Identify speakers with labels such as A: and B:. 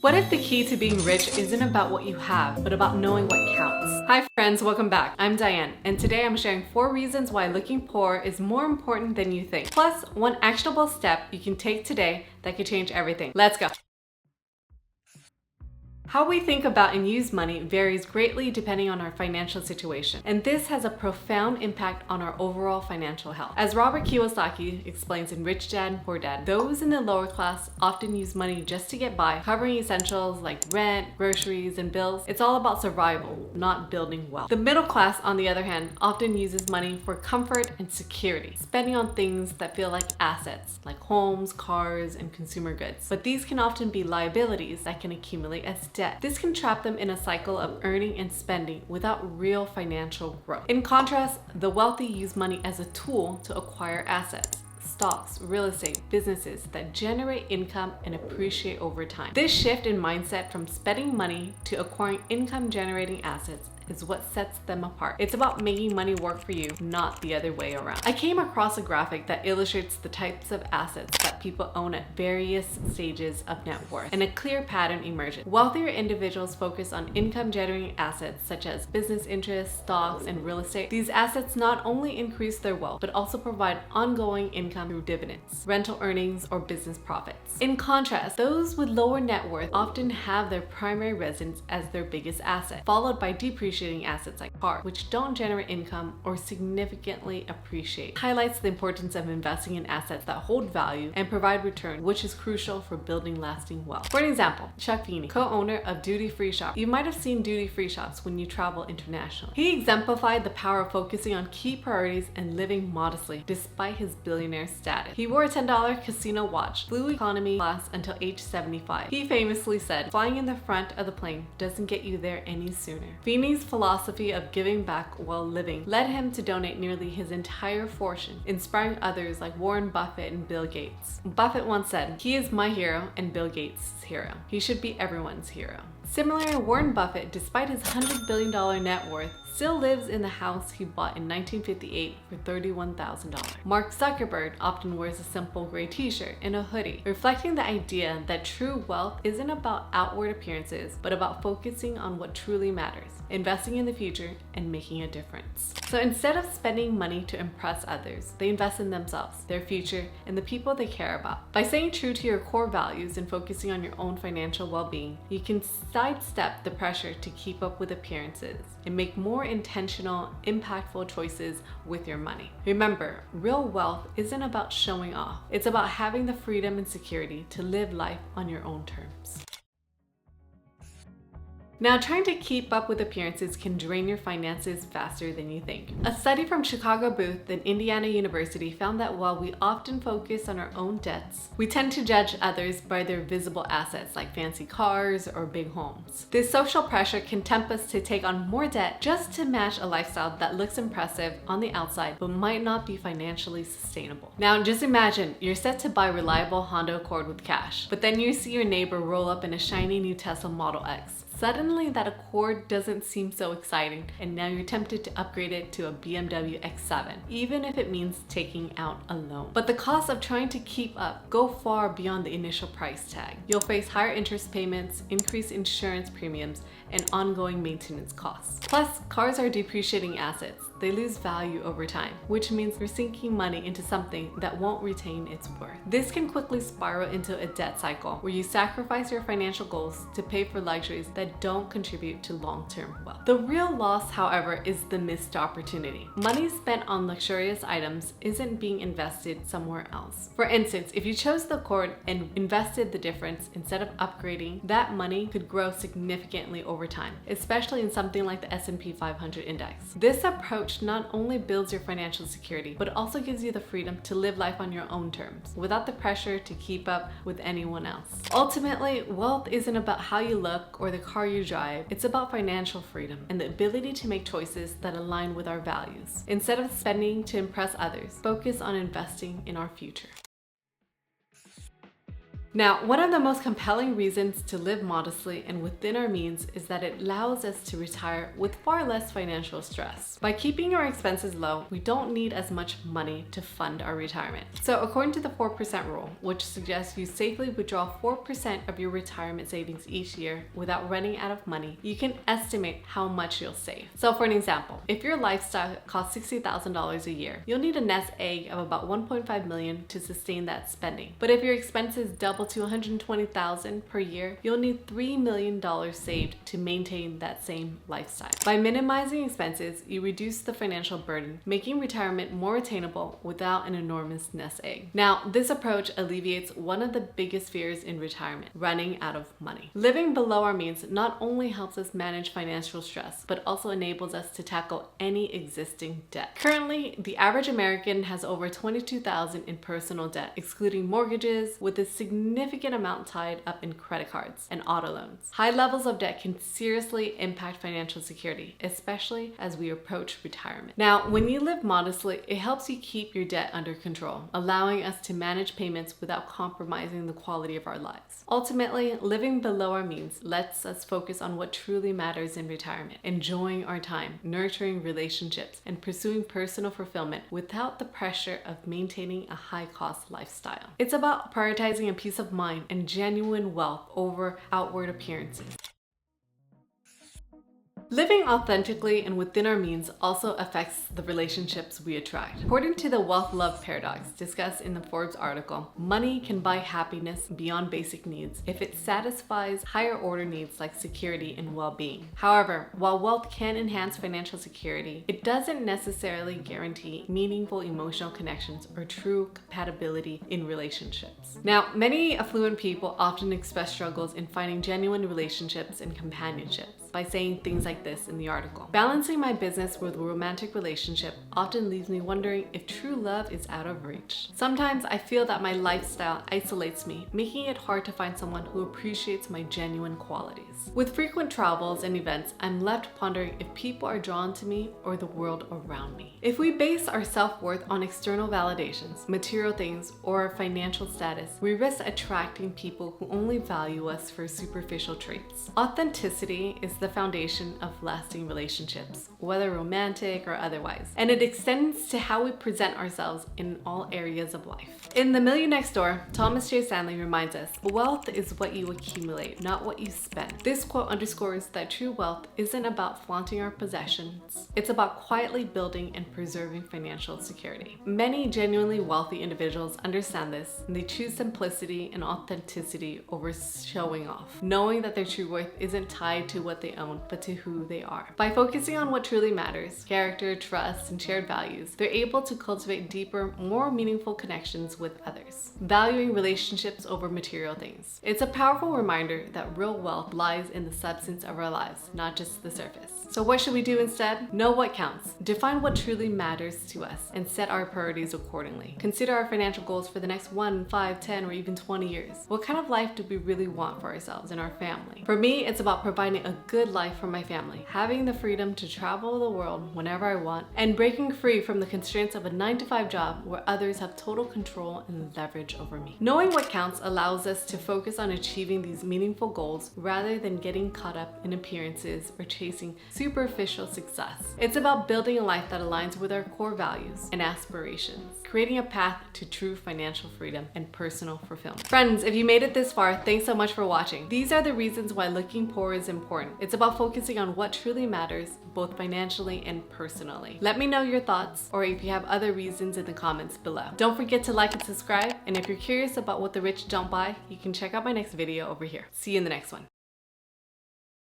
A: What if the key to being rich isn't about what you have, but about knowing what counts? Hi friends, welcome back. I'm Diane, and today I'm sharing 4 reasons why looking poor is more important than you think. Plus, one actionable step you can take today that could change everything. Let's go. How we think about and use money varies greatly depending on our financial situation, and this has a profound impact on our overall financial health. As Robert Kiyosaki explains in Rich Dad, Poor Dad, those in the lower class often use money just to get by, covering essentials like rent, groceries, and bills. It's all about survival, not building wealth. The middle class, on the other hand, often uses money for comfort and security, spending on things that feel like assets, like homes, cars, and consumer goods. But these can often be liabilities that can accumulate as debt. This can trap them in a cycle of earning and spending without real financial growth. In contrast, the wealthy use money as a tool to acquire assets, stocks, real estate, businesses that generate income and appreciate over time. This shift in mindset from spending money to acquiring income-generating assets is what sets them apart. It's about making money work for you, not the other way around. I came across a graphic that illustrates the types of assets that people own at various stages of net worth, and a clear pattern emerges. Wealthier individuals focus on income-generating assets such as business interests, stocks, and real estate. These assets not only increase their wealth, but also provide ongoing income through dividends, rental earnings, or business profits. In contrast, those with lower net worth often have their primary residence as their biggest asset, followed by depreciating assets like cars, which don't generate income or significantly appreciate. Highlights the importance of investing in assets that hold value and provide return, which is crucial for building lasting wealth. For an example, Chuck Feeney, co-owner of Duty Free Shop. You might have seen duty free shops when you travel internationally. He exemplified the power of focusing on key priorities and living modestly despite his billionaire status. He wore a $10 casino watch, flew economy class until age 75. He famously said, "Flying in the front of the plane doesn't get you there any sooner." Feeney's philosophy of giving back while living led him to donate nearly his entire fortune, inspiring others like Warren Buffett and Bill Gates. Buffett once said, "He is my hero and Bill Gates' hero. He should be everyone's hero." Similarly, Warren Buffett, despite his $100 billion net worth, still lives in the house he bought in 1958 for $31,000. Mark Zuckerberg often wears a simple gray t-shirt and a hoodie, reflecting the idea that true wealth isn't about outward appearances, but about focusing on what truly matters, investing in the future, and making a difference. So instead of spending money to impress others, they invest in themselves, their future, and the people they care about. By staying true to your core values and focusing on your own financial well-being, you can sidestep the pressure to keep up with appearances and make more intentional, impactful choices with your money. Remember, real wealth isn't about showing off. It's about having the freedom and security to live life on your own terms. Now, trying to keep up with appearances can drain your finances faster than you think. A study from Chicago Booth and Indiana University found that while we often focus on our own debts, we tend to judge others by their visible assets like fancy cars or big homes. This social pressure can tempt us to take on more debt just to match a lifestyle that looks impressive on the outside but might not be financially sustainable. Now, just imagine you're set to buy a reliable Honda Accord with cash, but then you see your neighbor roll up in a shiny new Tesla Model X. Suddenly, that Accord doesn't seem so exciting, and now you're tempted to upgrade it to a BMW X7, even if it means taking out a loan. But the costs of trying to keep up go far beyond the initial price tag. You'll face higher interest payments, increased insurance premiums, and ongoing maintenance costs. Plus, cars are depreciating assets. They lose value over time, which means you're sinking money into something that won't retain its worth. This can quickly spiral into a debt cycle where you sacrifice your financial goals to pay for luxuries that don't contribute to long-term wealth. The real loss, however, is the missed opportunity. Money spent on luxurious items isn't being invested somewhere else. For instance, if you chose the Accord and invested the difference instead of upgrading, that money could grow significantly over time, especially in something like the S&P 500 index. This approach not only builds your financial security, but also gives you the freedom to live life on your own terms, without the pressure to keep up with anyone else. Ultimately, wealth isn't about how you look or the car you drive. It's about financial freedom and the ability to make choices that align with our values. Instead of spending to impress others, focus on investing in our future. Now, one of the most compelling reasons to live modestly and within our means is that it allows us to retire with far less financial stress. By keeping our expenses low, we don't need as much money to fund our retirement. So according to the 4% rule, which suggests you safely withdraw 4% of your retirement savings each year without running out of money, you can estimate how much you'll save. So for an example, if your lifestyle costs $60,000 a year, you'll need a nest egg of about $1.5 million to sustain that spending. But if your expenses double to $120,000 per year, you'll need $3 million saved to maintain that same lifestyle. By minimizing expenses, you reduce the financial burden, making retirement more attainable without an enormous nest egg. Now, this approach alleviates one of the biggest fears in retirement, running out of money. Living below our means not only helps us manage financial stress, but also enables us to tackle any existing debt. Currently, the average American has over $22,000 in personal debt, excluding mortgages, with a significant amount tied up in credit cards and auto loans. High levels of debt can seriously impact financial security, especially as we approach retirement. Now, when you live modestly, it helps you keep your debt under control, allowing us to manage payments without compromising the quality of our lives. Ultimately, living below our means lets us focus on what truly matters in retirement, enjoying our time, nurturing relationships, and pursuing personal fulfillment without the pressure of maintaining a high-cost lifestyle. It's about prioritizing a peace of mind and genuine wealth over outward appearances. Living authentically and within our means also affects the relationships we attract. According to the wealth-love paradox discussed in the Forbes article, money can buy happiness beyond basic needs if it satisfies higher order needs like security and well-being. However, while wealth can enhance financial security, it doesn't necessarily guarantee meaningful emotional connections or true compatibility in relationships. Now, many affluent people often express struggles in finding genuine relationships and companionship by saying things like this in the article. Balancing my business with a romantic relationship often leaves me wondering if true love is out of reach. Sometimes I feel that my lifestyle isolates me, making it hard to find someone who appreciates my genuine qualities. With frequent travels and events, I'm left pondering if people are drawn to me or the world around me. If we base our self-worth on external validations, material things, or financial status, we risk attracting people who only value us for superficial traits. Authenticity is the foundation of lasting relationships, whether romantic or otherwise, and it extends to how we present ourselves in all areas of life. In The Million Next Door, Thomas J. Stanley reminds us, wealth is what you accumulate, not what you spend. This quote underscores that true wealth isn't about flaunting our possessions, it's about quietly building and preserving financial security. Many genuinely wealthy individuals understand this, and they choose simplicity and authenticity over showing off, knowing that their true worth isn't tied to what they own, but to who they are. By focusing on what truly matters, character, trust, and shared values, they're able to cultivate deeper, more meaningful connections with others, valuing relationships over material things. It's a powerful reminder that real wealth lies in the substance of our lives, not just the surface. So what should we do instead? Know what counts. Define what truly matters to us and set our priorities accordingly. Consider our financial goals for the next 1, 5, 10, or even 20 years. What kind of life do we really want for ourselves and our family? For me, it's about providing a good life for my family, having the freedom to travel the world whenever I want, and breaking free from the constraints of a 9-to-5 job where others have total control and leverage over me. Knowing what counts allows us to focus on achieving these meaningful goals rather than getting caught up in appearances or chasing superficial success. It's about building a life that aligns with our core values and aspirations, creating a path to true financial freedom and personal fulfillment. Friends, if you made it this far, thanks so much for watching. These are the reasons why looking poor is important. It's about focusing on what truly matters, both financially and personally. Let me know your thoughts, or if you have other reasons, in the comments below. Don't forget to like and subscribe, and if you're curious about what the rich don't buy, you can check out my next video over here. See you in the next one.